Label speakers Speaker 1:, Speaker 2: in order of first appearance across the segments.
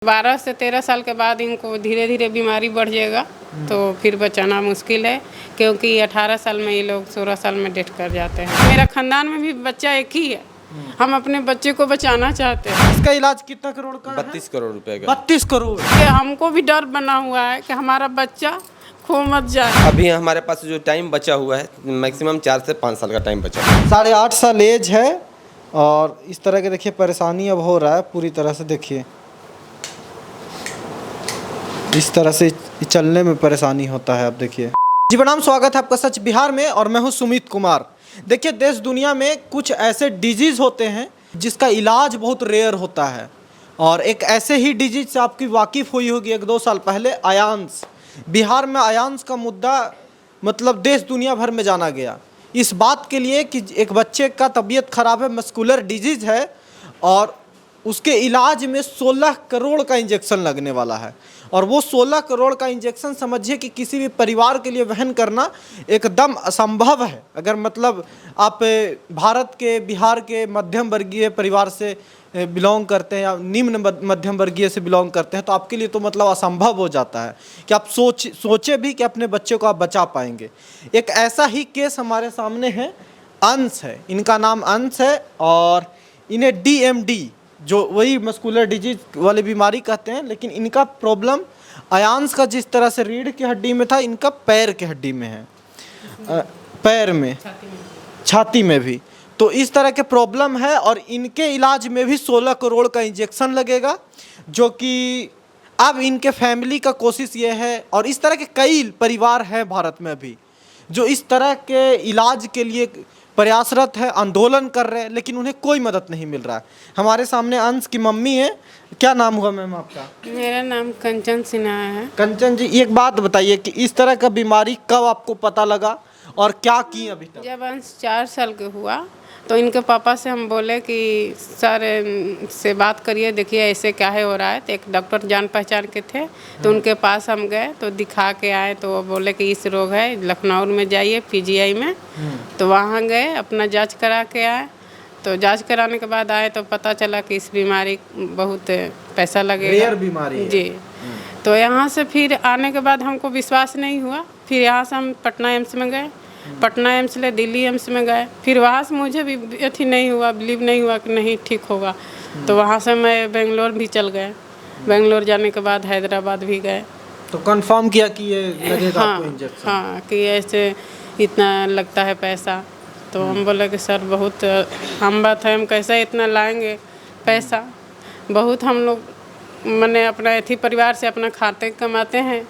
Speaker 1: 12 से 13 साल के बाद इनको धीरे धीरे बीमारी बढ़ जाएगा तो फिर बचाना मुश्किल है, क्योंकि 18 साल में ये लोग 16 साल में डेथ कर जाते हैं। मेरा खानदान में भी बच्चा एक ही है, हम अपने बच्चे को बचाना चाहते हैं।
Speaker 2: इसका इलाज कितना करोड़ का
Speaker 3: 32 करोड़ रुपए का।
Speaker 2: 32 करोड़।
Speaker 1: कि हमको भी डर बना हुआ है कि हमारा बच्चा खो मत जाए।
Speaker 3: अभी हमारे पास जो टाइम बचा हुआ है मैक्सिमम 4 से 5 साल का टाइम बचा हुआ है।
Speaker 2: 8.5 साल एज है और इस तरह के देखिए परेशानी अब हो रहा है पूरी तरह से। देखिए इस तरह से चलने में परेशानी होता है। अब देखिए जी प्रणाम, स्वागत है आपका सच बिहार में और मैं हूं सुमित कुमार। देखिए देश दुनिया में कुछ ऐसे डिजीज़ होते हैं जिसका इलाज बहुत रेयर होता है और एक ऐसे ही डिजीज से आपकी वाकिफ़ हुई होगी 1-2 साल पहले, आयांस। बिहार में आयांस का मुद्दा मतलब देश दुनिया भर में जाना गया इस बात के लिए कि एक बच्चे का तबीयत ख़राब है, मस्कुलर डिजीज़ है और उसके इलाज में 16 करोड़ का इंजेक्शन लगने वाला है। और वो 16 करोड़ का इंजेक्शन समझिए कि किसी भी परिवार के लिए वहन करना एकदम असंभव है। अगर मतलब आप भारत के बिहार के मध्यम वर्गीय परिवार से बिलोंग करते हैं या निम्न मध्यम वर्गीय से बिलोंग करते हैं तो आपके लिए तो मतलब असंभव हो जाता है कि आप सोचे भी कि अपने बच्चे को आप बचा पाएंगे। एक ऐसा ही केस हमारे सामने है, अंश है, इनका नाम अंश है और इन्हें DMD जो वही मस्कुलर डिजीज वाली बीमारी कहते हैं, लेकिन इनका प्रॉब्लम आयांस का जिस तरह से रीढ़ की हड्डी में था, इनका पैर की हड्डी में है, पैर में, छाती में भी। तो इस तरह के प्रॉब्लम है और इनके इलाज में भी 16 करोड़ का इंजेक्शन लगेगा, जो कि अब इनके फैमिली का कोशिश ये है और इस तरह के कई परिवार हैं भारत में भी जो इस तरह के इलाज के लिए प्रयासरत है, आंदोलन कर रहे हैं, लेकिन उन्हें कोई मदद नहीं मिल रहा है। हमारे सामने अंश की मम्मी है। क्या नाम हुआ मैम आपका?
Speaker 1: मेरा नाम कंचन सिन्हा है।
Speaker 2: कंचन जी, एक बात बताइए कि इस तरह का बीमारी कब आपको पता लगा और क्या की अभी तक?
Speaker 1: जब अंश 4 साल के हुआ तो इनके पापा से हम बोले कि सर से बात करिए, देखिए ऐसे क्या है हो रहा है। तो एक डॉक्टर जान पहचान के थे तो उनके पास हम गए तो दिखा के आए तो वो बोले कि इस रोग है, लखनऊ में जाइए PGI में। तो वहाँ गए, अपना जांच करा के आए। तो जांच कराने के बाद आए तो पता चला कि इस बीमारी बहुत पैसा लगेगा,
Speaker 2: रेयर बीमारी है।
Speaker 1: जी। तो यहाँ से फिर आने के बाद हमको विश्वास नहीं हुआ, फिर यहाँ से हम पटना एम्स में गए, पटना एम्स ले दिल्ली एम्स में गए, फिर वहाँ से मुझे भी अथी नहीं हुआ, बिलीव नहीं हुआ कि नहीं ठीक होगा। तो वहाँ से मैं बेंगलोर भी चल गए, बेंगलोर जाने के बाद हैदराबाद भी गए।
Speaker 2: तो कंफर्म किया कि ये लगेगा आपको इंजेक्शन?
Speaker 1: हाँ कि ऐसे इतना लगता है पैसा। तो हम बोले कि सर बहुत आम बात है, हम कैसे इतना लाएंगे पैसा। बहुत हम लोग मैंने अपना अथी परिवार से अपना खाते कमाते हैं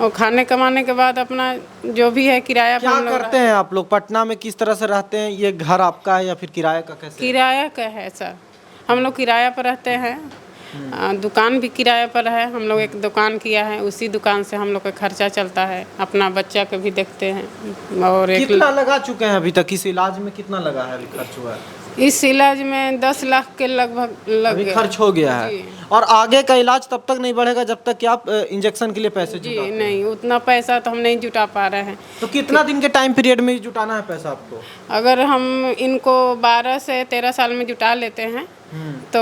Speaker 1: और खाने कमाने के बाद अपना जो भी है किराया
Speaker 2: क्या करते हैं आप लोग? पटना में किस तरह से रहते हैं? ये घर आपका है या फिर किराए का? कैसे?
Speaker 1: किराया का है सर, हम लोग किराया पर रहते हैं। दुकान भी किराए पर है, हम लोग एक दुकान किया है, उसी दुकान से हम लोग का खर्चा चलता है, अपना बच्चा को भी देखते हैं। और
Speaker 2: कितना लगा चुके हैं अभी तक? इस इलाज में कितना लगा है, अभी खर्च हुआ है?
Speaker 1: इस इलाज में 10 लाख के लगभग लग गया,
Speaker 2: खर्च हो गया है। और आगे का इलाज तब तक नहीं बढ़ेगा जब तक कि आप इंजेक्शन के लिए पैसे
Speaker 1: जी
Speaker 2: जुटाते हैं।
Speaker 1: नहीं, उतना पैसा तो हम नहीं जुटा पा रहे हैं।
Speaker 2: तो कितना दिन के टाइम पीरियड में जुटाना है पैसा आपको?
Speaker 1: अगर हम इनको 12 से 13 साल में जुटा लेते हैं तो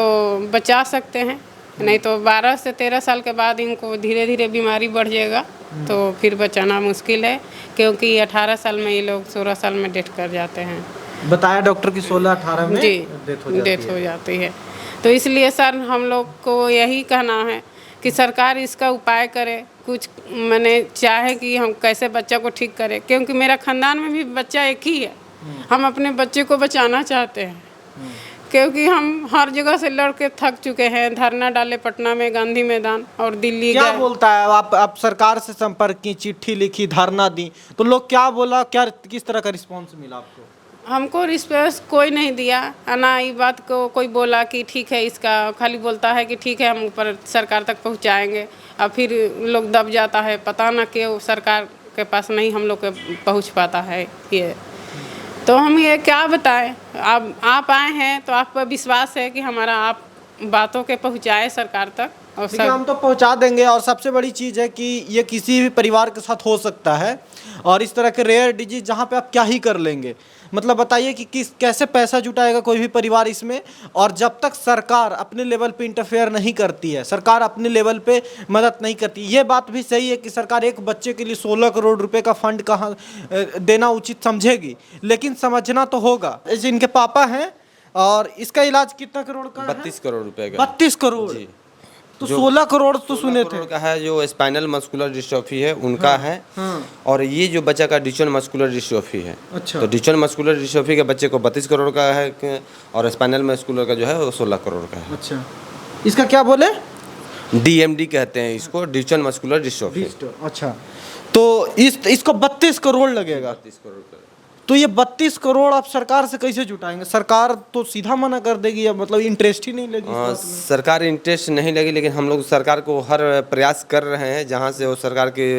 Speaker 1: बचा सकते हैं, नहीं तो 12 से 13 साल के बाद इनको धीरे धीरे बीमारी बढ़ जाएगा तो फिर बचाना मुश्किल है, क्योंकि 18 साल में ये लोग 16 साल में डेथ कर जाते हैं।
Speaker 2: बताया डॉक्टर की 16-18 में
Speaker 1: जी
Speaker 2: डेथ
Speaker 1: हो जाती है। तो इसलिए सर हम लोग को यही कहना है कि सरकार इसका उपाय करे, कुछ मैंने चाहे कि हम कैसे बच्चा को ठीक करें, क्योंकि मेरा खानदान में भी बच्चा एक ही है, हम अपने बच्चे को बचाना चाहते हैं। क्योंकि हम हर जगह से लड़ के थक चुके हैं, धरना डाले पटना में, गांधी मैदान और दिल्ली
Speaker 2: क्या
Speaker 1: गए।
Speaker 2: बोलता है? आप सरकार से संपर्क की, चिट्ठी लिखी, धरना दी, तो लोग क्या बोला, क्या किस तरह का रिस्पॉन्स मिला आपको?
Speaker 1: हमको रिस्पॉन्स कोई नहीं दिया, ना ये बात को कोई बोला कि ठीक है, इसका खाली बोलता है कि ठीक है हम ऊपर सरकार तक पहुंचाएंगे, और फिर लोग दब जाता है, पता ना क्यों सरकार के पास नहीं हम लोग के पहुंच पाता है ये। तो हम ये क्या बताएं, आप आए हैं तो आप पर विश्वास है कि हमारा आप बातों के पहुंचाए सरकार तक। और
Speaker 2: देखिए हम तो पहुंचा देंगे, और सबसे बड़ी चीज़ है कि ये किसी भी परिवार के साथ हो सकता है, और इस तरह के रेयर डिजीज जहाँ पे आप क्या ही कर लेंगे। मतलब बताइए कि किस कैसे पैसा जुटाएगा कोई भी परिवार इसमें, और जब तक सरकार अपने लेवल पे इंटरफेयर नहीं करती है, सरकार अपने लेवल पे मदद नहीं करती। ये बात भी सही है कि सरकार एक बच्चे के लिए 16 करोड़ रुपए का फंड कहाँ देना उचित समझेगी, लेकिन समझना तो होगा। जैसे इनके पापा हैं, और इसका इलाज कितना करोड़ का है?
Speaker 3: 32 करोड़ रुपए का।
Speaker 2: 32 करोड़।
Speaker 3: जी।
Speaker 2: तो 16 करोड़ तो
Speaker 3: 16
Speaker 2: सुने थे।
Speaker 3: करोड़ का है जो स्पाइनल मस्कुलर डिस्ट्रॉफी है उनका है। और ये जो बच्चा का डिचन मस्कुलर डिस्ट्रॉफी है।
Speaker 2: अच्छा।
Speaker 3: तो डिचन मस्कुलर डिस्ट्रॉफी के बच्चे को 32 करोड़ का है, और स्पाइनल मस्कुलर का जो है वो 16 करोड़ का है।
Speaker 2: अच्छा, इसका क्या बोले?
Speaker 3: DMD कहते हैं इसको, डिचन मस्कुलर डिस्ट्रॉफी।
Speaker 2: अच्छा, तो इसको 32 करोड़ लगेगा।
Speaker 3: 32 करोड़ का।
Speaker 2: तो ये 32 करोड़ आप सरकार से कैसे जुटाएंगे? सरकार तो सीधा मना कर देगी, या मतलब इंटरेस्ट ही नहीं लेगी इस बात में।
Speaker 3: सरकार इंटरेस्ट नहीं लगी, लेकिन हम लोग सरकार को हर प्रयास कर रहे हैं जहां से वो सरकार के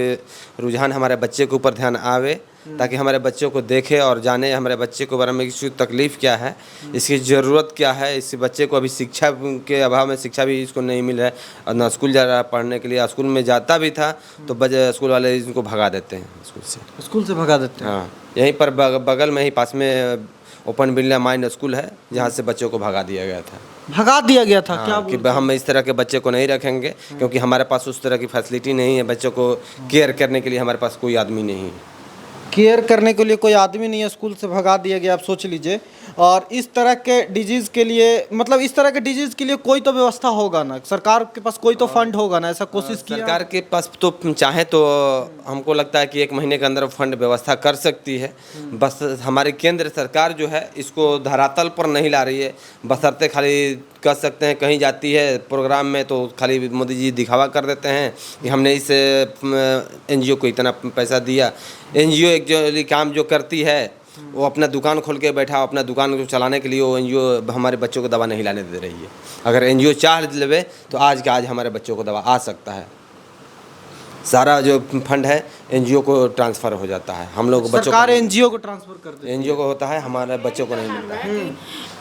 Speaker 3: रुझान हमारे बच्चे के ऊपर ध्यान आवे, ताकि हमारे बच्चों को देखे और जाने हमारे बच्चे के बारे में इसकी तकलीफ़ क्या है, इसकी ज़रूरत क्या है। इस बच्चे को अभी शिक्षा के अभाव में शिक्षा भी इसको नहीं मिल रहा है, और ना स्कूल जा रहा है पढ़ने के लिए। स्कूल में जाता भी था तो स्कूल वाले इनको भगा देते हैं
Speaker 2: स्कूल से भगा देते हैं।
Speaker 3: हाँ, यहीं पर बगल में ही पास में ओपन बिरला माइंड स्कूल है, जहाँ से बच्चों को भगा दिया गया था।
Speaker 2: भगा दिया गया था? क्या
Speaker 3: कि हम इस तरह के बच्चे को नहीं रखेंगे, क्योंकि हमारे पास उस तरह की फैसिलिटी नहीं है। बच्चों को केयर करने के लिए हमारे पास कोई आदमी नहीं है।
Speaker 2: केयर करने के लिए कोई आदमी नहीं है, स्कूल से भगा दिया गया। आप सोच लीजिए। और इस तरह के डिजीज़ के लिए, मतलब इस तरह के डिजीज़ के लिए कोई तो व्यवस्था होगा ना, सरकार के पास कोई तो फंड होगा ना, ऐसा कोशिश किया?
Speaker 3: सरकार के पास तो चाहे तो हमको लगता है कि 1 महीने के अंदर फंड व्यवस्था कर सकती है। बस हमारी केंद्र सरकार जो है इसको धरातल पर नहीं ला रही है। बशर्ते खाली कह सकते हैं कहीं जाती है प्रोग्राम में तो खाली मोदी जी दिखावा कर देते हैं कि हमने इस NGO को इतना पैसा दिया। NGO एक्चुअली काम जो करती है वो अपना दुकान खोल के बैठा, अपना दुकान को चलाने के लिए वो NGO हमारे बच्चों को दवा नहीं लाने दे रही है। अगर NGO चाह लेवे तो आज के आज हमारे बच्चों को दवा आ सकता है। सारा जो फंड है NGO को ट्रांसफ़र हो जाता है। हम लोग बच्चों
Speaker 2: सरकार NGO को ट्रांसफर कर देती है।
Speaker 3: NGO को होता है, हमारे बच्चों को नहीं मिलता है।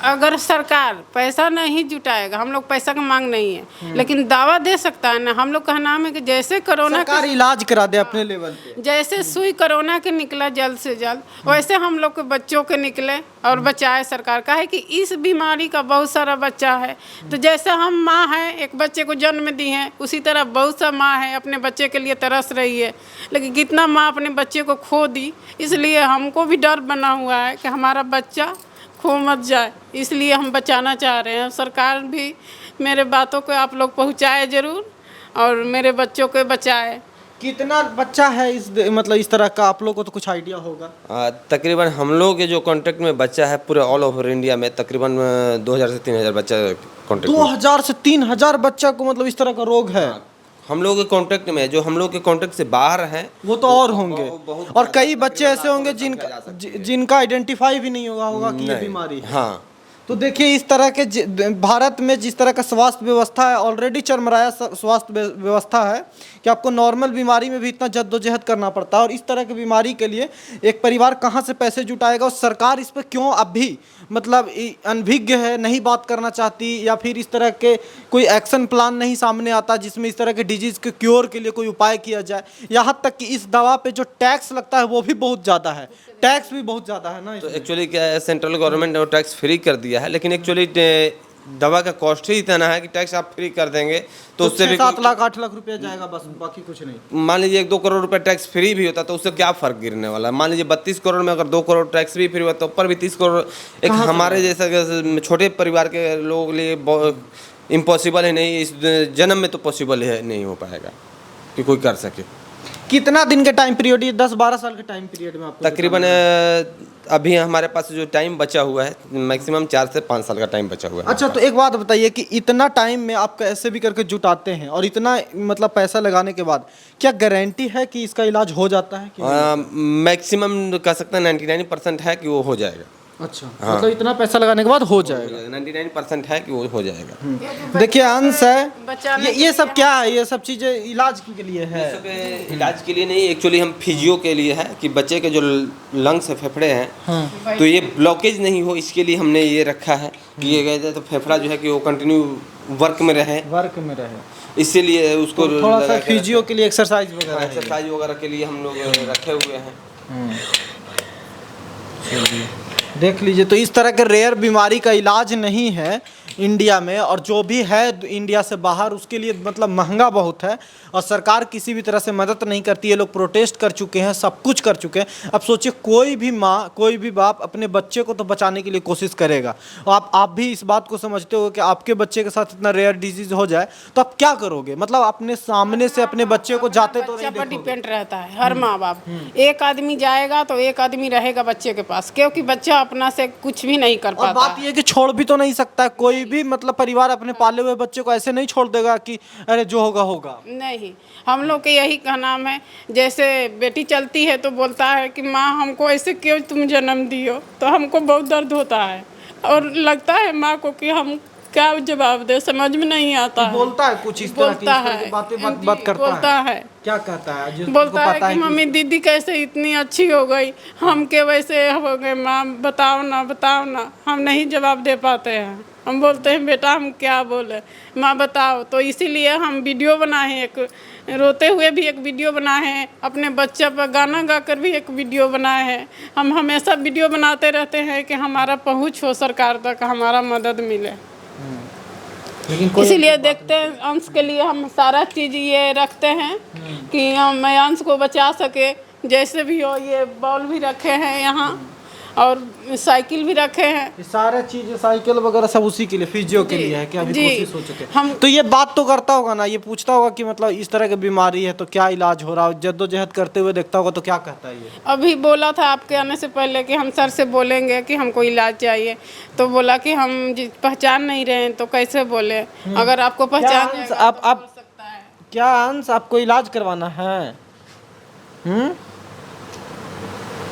Speaker 1: अगर सरकार पैसा नहीं जुटाएगा, हम लोग पैसा का मांग नहीं है, लेकिन दावा दे सकता है ना। हम लोग का नाम है कि जैसे कोरोना
Speaker 2: सरकार इलाज करा दे अपने लेवल पे।
Speaker 1: जैसे सुई कोरोना के निकला जल्द से जल्द, वैसे हम लोग के बच्चों के निकले और बचाए सरकार का है कि इस बीमारी का बहुत सारा बच्चा है। तो जैसे हम माँ हैं, एक बच्चे को जन्म दी हैं, उसी तरह बहुत सा माँ है अपने बच्चे के लिए तरस रही है, लेकिन कितना माँ अपने बच्चे को खो दी। इसलिए हमको भी डर बना हुआ है कि हमारा बच्चा खो मत जाए, इसलिए हम बचाना चाह रहे हैं। सरकार भी मेरे बातों को आप लोग पहुँचाए ज़रूर, और मेरे बच्चों को बचाए।
Speaker 2: कितना बच्चा है मतलब इस तरह का? आप लोग को तो कुछ आइडिया होगा।
Speaker 3: तकरीबन हम लोग के जो कॉन्टेक्ट में बच्चा है पूरे ऑल ओवर इंडिया में तकरीबन 2000 से 3000 बच्चा कॉन्टेक्ट
Speaker 2: 2000 से 3000 बच्चा को मतलब इस तरह का रोग है।
Speaker 3: हम लोग के कांटेक्ट में। जो हम लोग के कांटेक्ट से बाहर हैं
Speaker 2: वो तो और होंगे, और कई बच्चे ऐसे होंगे जिनका आइडेंटिफाई भी नहीं होगा कि ये बीमारी है।
Speaker 3: हाँ,
Speaker 2: तो देखिए इस तरह के भारत में जिस तरह का स्वास्थ्य व्यवस्था है, ऑलरेडी चरमराया स्वास्थ्य व्यवस्था है कि आपको नॉर्मल बीमारी में भी इतना जद्दोजहद करना पड़ता है, और इस तरह की बीमारी के लिए एक परिवार कहाँ से पैसे जुटाएगा? और सरकार इस पर क्यों अब भी मतलब अनभिज्ञ है, नहीं बात करना चाहती, या फिर इस तरह के कोई एक्शन प्लान नहीं सामने आता जिसमें इस तरह के डिजीज़ के क्योर के लिए कोई उपाय किया जाए? यहाँ तक कि इस दवा पे जो टैक्स लगता है वो भी बहुत ज़्यादा है, टैक्स भी बहुत ज़्यादा है ना।
Speaker 3: तो एक्चुअली क्या है, सेंट्रल गवर्नमेंट ने टैक्स फ्री कर दिया है, लेकिन एक्चुअली दवा का कॉस्ट ही इतना है कि टैक्स आप फ्री कर देंगे तो उससे भी
Speaker 2: 7 लाख 8 लाख रुपया जाएगा बस, बाकी कुछ नहीं।
Speaker 3: मान लीजिए 1-2 करोड़ रुपए टैक्स फ्री भी होता तो उससे क्या फ़र्क गिरने वाला है? मान लीजिए 32 करोड़ में अगर 2 करोड़ टैक्स भी फ्री हुआ तो ऊपर भी 30 करोड़ एक हमारे जैसा छोटे परिवार के लोगों के लिए इम्पॉसिबल है। नहीं, इस जन्म में तो पॉसिबल है नहीं हो पाएगा कि कोई कर सके।
Speaker 2: कितना दिन के टाइम पीरियड, ये 10-12 साल के टाइम पीरियड में आपको
Speaker 3: तकरीबन अभी हमारे पास जो टाइम बचा हुआ है मैक्सिमम 4 से 5 साल का टाइम बचा हुआ है।
Speaker 2: अच्छा, तो एक बात बताइए कि इतना टाइम में आप कैसे भी करके जुटाते हैं, और इतना मतलब पैसा लगाने के बाद क्या गारंटी है कि इसका इलाज हो जाता है कि
Speaker 3: मैक्सिमम कह सकते हैं 99% है कि वो हो जाएगा।
Speaker 2: अच्छा, मतलब इतना पैसा लगाने के बाद हो जाएगा।
Speaker 3: 99% है कि वो हो जाएगा।
Speaker 2: देखिए अंश है, ये सब क्या है? ये सब चीज़ें इलाज के लिए है?
Speaker 3: सब इलाज के लिए नहीं, एक्चुअली हम फिजियो के लिए है कि बच्चे के जो लंग्स है, फेफड़े हैं, तो ये ब्लॉकेज नहीं हो, इसके लिए हमने ये रखा है कि ये कहते तो फेफड़ा जो है कि वो कंटिन्यू वर्क में रहे। इसीलिए उसको
Speaker 2: थोड़ा सा
Speaker 3: लगा के
Speaker 2: फिजियो के लिए एक्सरसाइज वगैरह है ये।
Speaker 3: एक्सरसाइज वगैरह के लिए हम लोग रखे हुए हैं।
Speaker 2: चलिए देख लीजिए, तो इस तरह के रेयर बीमारी का इलाज नहीं है इंडिया में, और जो भी है इंडिया से बाहर उसके लिए मतलब महंगा बहुत है, और सरकार किसी भी तरह से मदद नहीं करती है। लोग प्रोटेस्ट कर चुके हैं, सब कुछ कर चुके हैं। अब सोचिए कोई भी माँ, कोई भी बाप अपने बच्चे को तो बचाने के लिए कोशिश करेगा, और आप भी इस बात को समझते हो कि आपके बच्चे के साथ इतना रेयर डिजीज हो जाए तो आप क्या करोगे? मतलब अपने सामने से अपने बच्चे को जाते तो
Speaker 1: बच्चा
Speaker 2: नहीं
Speaker 1: पर
Speaker 2: देखोगे।
Speaker 1: डिपेंड रहता है हर माँ बाप। एक आदमी जाएगा तो एक आदमी रहेगा बच्चे के पास, क्योंकि बच्चा अपना से कुछ भी नहीं कर
Speaker 2: और
Speaker 1: पाता
Speaker 2: बात
Speaker 1: है।
Speaker 2: ये है कि छोड़ भी तो नहीं सकता है कोई भी, मतलब परिवार अपने पाले हुए बच्चे को ऐसे नहीं छोड़ देगा कि अरे जो होगा होगा।
Speaker 1: नहीं, हम लोग के यही का नाम है। जैसे बेटी चलती है तो बोलता है कि माँ हमको ऐसे क्यों तुम जन्म दियो, तो हमको बहुत दर्द होता है और लगता है माँ को कि हम क्या जवाब दे, समझ में नहीं आता है।
Speaker 2: बोलता है कुछ इस तरह की,
Speaker 1: बोलता
Speaker 2: इस तरह की
Speaker 1: है,
Speaker 2: बातें बात
Speaker 1: जी,
Speaker 2: करता
Speaker 1: बोलता है।
Speaker 2: क्या कहता है? जिसको
Speaker 1: बोलता है
Speaker 2: पता
Speaker 1: कि मम्मी दीदी कैसे इतनी अच्छी हो गई, हम के वैसे हो गए, माँ बताओ ना बताओ ना। हम नहीं जवाब दे पाते हैं। हम बोलते हैं बेटा हम क्या बोले, माँ बताओ। तो इसीलिए हम वीडियो बनाए हैं, एक रोते हुए भी एक वीडियो बनाए हैं, अपने बच्चे पर गाना गाकर भी एक वीडियो बनाए हैं। हम हमेशा वीडियो बनाते रहते हैं कि हमारा पहुँच हो सरकार तक, हमारा मदद मिले।
Speaker 2: लेकिन
Speaker 1: इसीलिए देखते हैं अंश के लिए हम सारा चीज़ ये रखते हैं कि मैं अंश को बचा सके। जैसे भी हो, ये बॉल भी रखे हैं यहाँ और साइकिल भी रखे हैं।
Speaker 2: ये सारे चीज साइकिल वगैरह सब उसी के लिए, फिजियो के
Speaker 1: जी,
Speaker 2: लिए है कि अभी
Speaker 1: जी।
Speaker 2: कोशिश हो चुके
Speaker 1: हम
Speaker 2: तो ये बात तो करता होगा ना, ये पूछता होगा कि मतलब इस तरह की बीमारी है तो क्या इलाज हो रहा है, जद्दोजहद करते हुए देखता होगा तो क्या कहता है ये?
Speaker 1: अभी बोला था आपके आने से पहले कि हम सर से बोलेंगे कि हमको इलाज चाहिए, तो बोला कि हम पहचान नहीं रहे हैं तो कैसे बोले। अगर आपको पहचान
Speaker 2: अंश,
Speaker 1: जाएगा
Speaker 2: आप-
Speaker 1: तो
Speaker 2: आप-
Speaker 1: बोल सकता है।
Speaker 2: क्या अंश आपको इलाज करवाना है?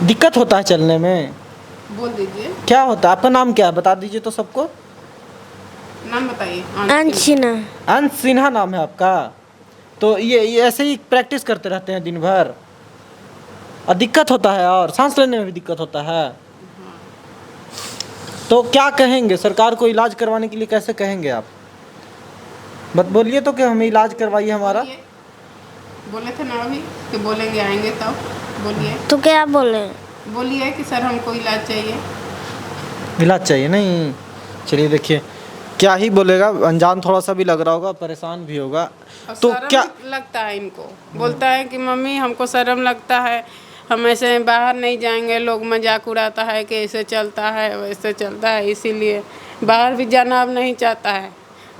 Speaker 2: दिक्कत होता है चलने में?
Speaker 1: बोल दीजिए,
Speaker 2: क्या होता है? आपका नाम क्या है बता दीजिए तो सबको।
Speaker 1: नाम बताइए।
Speaker 4: अंशिना।
Speaker 2: अंश सिन्हा नाम है आपका? तो ये ऐसे ही प्रैक्टिस करते रहते हैं दिन भर, और दिक्कत होता है और सांस लेने में भी दिक्कत होता है। तो क्या कहेंगे सरकार को इलाज करवाने के लिए, कैसे कहेंगे आप? बत बोलिए तो कि हमें इलाज करवाइए हमारा।
Speaker 1: बोले थे ना अभी कि बोलेंगे, आएंगे तब। बोलिए,
Speaker 4: तो क्या बोले?
Speaker 1: बोलिए कि सर हमको इलाज चाहिए।
Speaker 2: इलाज चाहिए नहीं? चलिए देखिए क्या ही बोलेगा, अनजान थोड़ा सा भी लग रहा होगा, परेशान भी होगा।
Speaker 1: और
Speaker 2: तो
Speaker 1: शर्म
Speaker 2: क्या
Speaker 1: लगता है इनको, बोलता है कि मम्मी हमको शर्म लगता है, हम ऐसे बाहर नहीं जाएंगे, लोग मजाक उड़ाता है कि ऐसे चलता है वैसे चलता है, इसीलिए बाहर भी जाना अब नहीं चाहता है।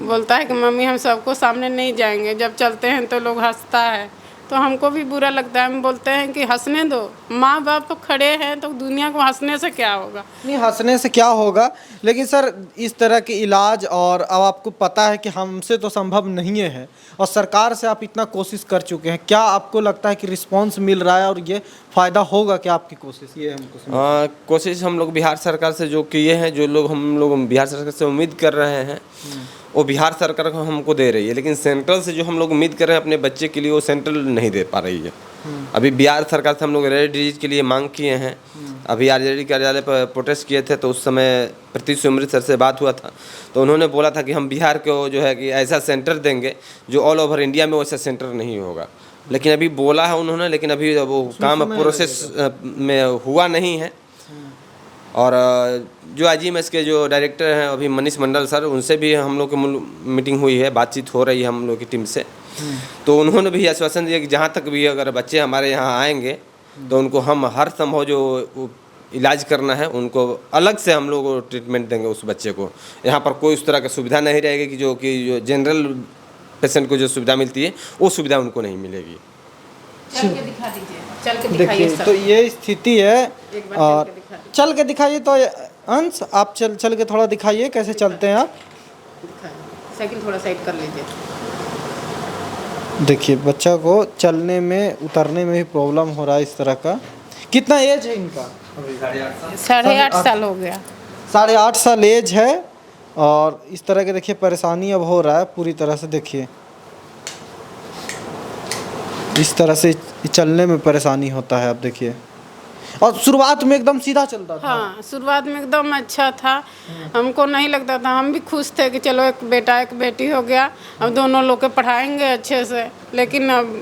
Speaker 1: बोलता है कि मम्मी हम सबको सामने नहीं जाएंगे, जब चलते हैं तो लोग हंसता है, तो हमको भी बुरा लगता है। हम बोलते हैं कि हंसने दो, माँ बाप तो खड़े हैं, तो दुनिया को हंसने से क्या होगा।
Speaker 2: नहीं, हंसने से क्या होगा, लेकिन सर इस तरह के इलाज, और अब आपको पता है कि हमसे तो संभव नहीं है, और सरकार से आप इतना कोशिश कर चुके हैं, क्या आपको लगता है कि रिस्पांस मिल रहा है और ये फ़ायदा होगा क्या आपकी कोशिश? ये हमको
Speaker 3: कोशिश हम लोग बिहार सरकार से जो किए हैं, जो लोग हम लोग बिहार सरकार से उम्मीद कर रहे हैं वो बिहार सरकार को हमको दे रही है, लेकिन सेंट्रल से जो हम लोग उम्मीद कर रहे हैं अपने बच्चे के लिए वो सेंट्रल नहीं दे पा रही है। अभी बिहार सरकार से हम लोग रेयर डिजीज के लिए मांग किए हैं। अभी आरजेडी कार्यालय पर प्रोटेस्ट किए थे, तो उस समय प्रतीश सुमृत सर से बात हुआ था, तो उन्होंने बोला था कि हम बिहार को जो है कि ऐसा सेंटर देंगे जो ऑल ओवर इंडिया में वैसा सेंटर नहीं होगा। लेकिन अभी बोला है उन्होंने, लेकिन अभी वो काम प्रोसेस में हुआ नहीं है। और जो IGMS के जो डायरेक्टर हैं अभी मनीष मंडल सर, उनसे भी हम लोग की मीटिंग हुई है, बातचीत हो रही है हम लोग की टीम से। तो उन्होंने भी आश्वासन दिया कि जहाँ तक भी अगर बच्चे हमारे यहाँ आएंगे तो उनको हम हर संभव जो इलाज करना है उनको अलग से हम लोग ट्रीटमेंट देंगे उस बच्चे को। यहाँ पर कोई उस तरह की सुविधा नहीं रहेगी कि जो जनरल पेशेंट को जो सुविधा मिलती है वो सुविधा उनको नहीं मिलेगी।
Speaker 1: चल के दिखा दीजिए, चल के दिखाइए
Speaker 2: देखिए
Speaker 1: सर।
Speaker 2: तो ये स्थिति है,
Speaker 1: एक बार
Speaker 2: और
Speaker 1: चल के दिखा दीजिए।
Speaker 2: चल के दिखाइए। तो अंश आप चल के थोड़ा दिखाइए कैसे चलते हैं आप।
Speaker 1: साइकिल थोड़ा साइड कर लीजिए।
Speaker 2: देखिए बच्चा को चलने में उतरने में भी प्रॉब्लम हो रहा है इस तरह का। कितना एज है इनका?
Speaker 1: 8.5 साल हो गया।
Speaker 2: 8.5 साल एज है, और इस तरह के देखिए परेशानी अब हो रहा है पूरी तरह से। देखिए इस तरह से चलने में परेशानी होता है। अब देखिए और शुरुआत में एकदम सीधा चलता था।
Speaker 1: हाँ, शुरुआत में एकदम अच्छा था, हमको नहीं लगता था, हम भी खुश थे कि चलो एक बेटा एक बेटी हो गया, अब दोनों लोग के पढ़ाएंगे अच्छे से। लेकिन अब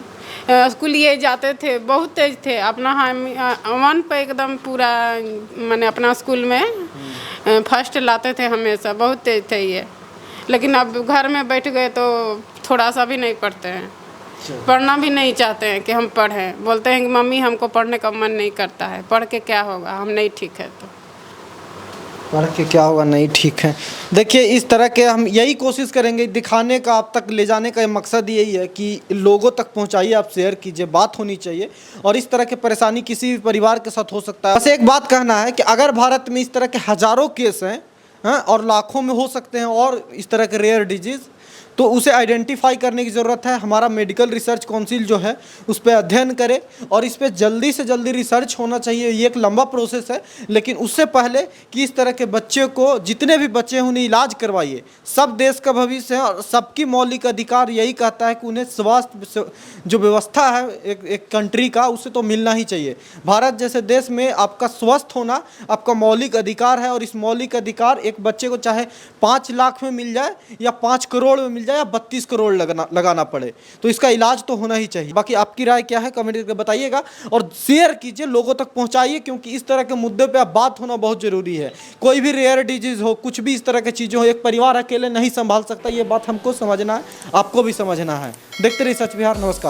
Speaker 1: स्कूल ये जाते थे, बहुत तेज थे, अपना वन पे एकदम पूरा मैंने अपना स्कूल में फर्स्ट लाते थे हमेशा, बहुत तेज थे ये। लेकिन अब घर में बैठ गए तो थोड़ा सा भी नहीं पढ़ते हैं, पढ़ना भी नहीं चाहते हैं कि हम पढ़ें, बोलते हैं कि मम्मी हमको पढ़ने का मन नहीं करता है, पढ़ के क्या होगा, हम नहीं ठीक है तो।
Speaker 2: पढ़ के क्या होगा, नहीं ठीक है। देखिए इस तरह के हम यही कोशिश करेंगे दिखाने का, आप तक ले जाने का मकसद यही है कि लोगों तक पहुंचाइए, आप शेयर कीजिए, बात होनी चाहिए। और इस तरह की परेशानी किसी भी परिवार के साथ हो सकता है। बस एक बात कहना है कि अगर भारत में इस तरह के हज़ारों केस हैं और लाखों में हो सकते हैं और इस तरह के रेयर डिजीज़, तो उसे आइडेंटिफाई करने की ज़रूरत है। हमारा मेडिकल रिसर्च काउंसिल जो है उस पर अध्ययन करे और इस पर जल्दी से जल्दी रिसर्च होना चाहिए। ये एक लंबा प्रोसेस है, लेकिन उससे पहले कि इस तरह के बच्चे को, जितने भी बच्चे हैं उन्हें इलाज करवाइए। सब देश का भविष्य है और सबकी मौलिक अधिकार यही कहता है कि उन्हें स्वास्थ्य जो व्यवस्था है एक कंट्री का, उसे तो मिलना ही चाहिए। भारत जैसे देश में आपका स्वस्थ होना आपका मौलिक अधिकार है और इस मौलिक अधिकार एक बच्चे को चाहे 5 लाख में मिल जाए या 5 करोड़ में मिल जाए या 32 करोड़ लगाना पड़े, तो इसका इलाज तो होना ही चाहिए। बाकी आपकी राय क्या है कमेंट करके बताइएगा और शेयर कीजिए, लोगों तक पहुंचाइए, क्योंकि इस तरह के मुद्दे पे अब बात होना बहुत ज़रूरी है। कोई भी रेयर डिजीज़ हो, कुछ भी इस तरह की चीज़ें हो, एक परिवार अकेले नहीं संभाल सकता, ये बात हमको समझना है, आपको भी समझना है। देखते रहिए सच बिहार। नमस्कार।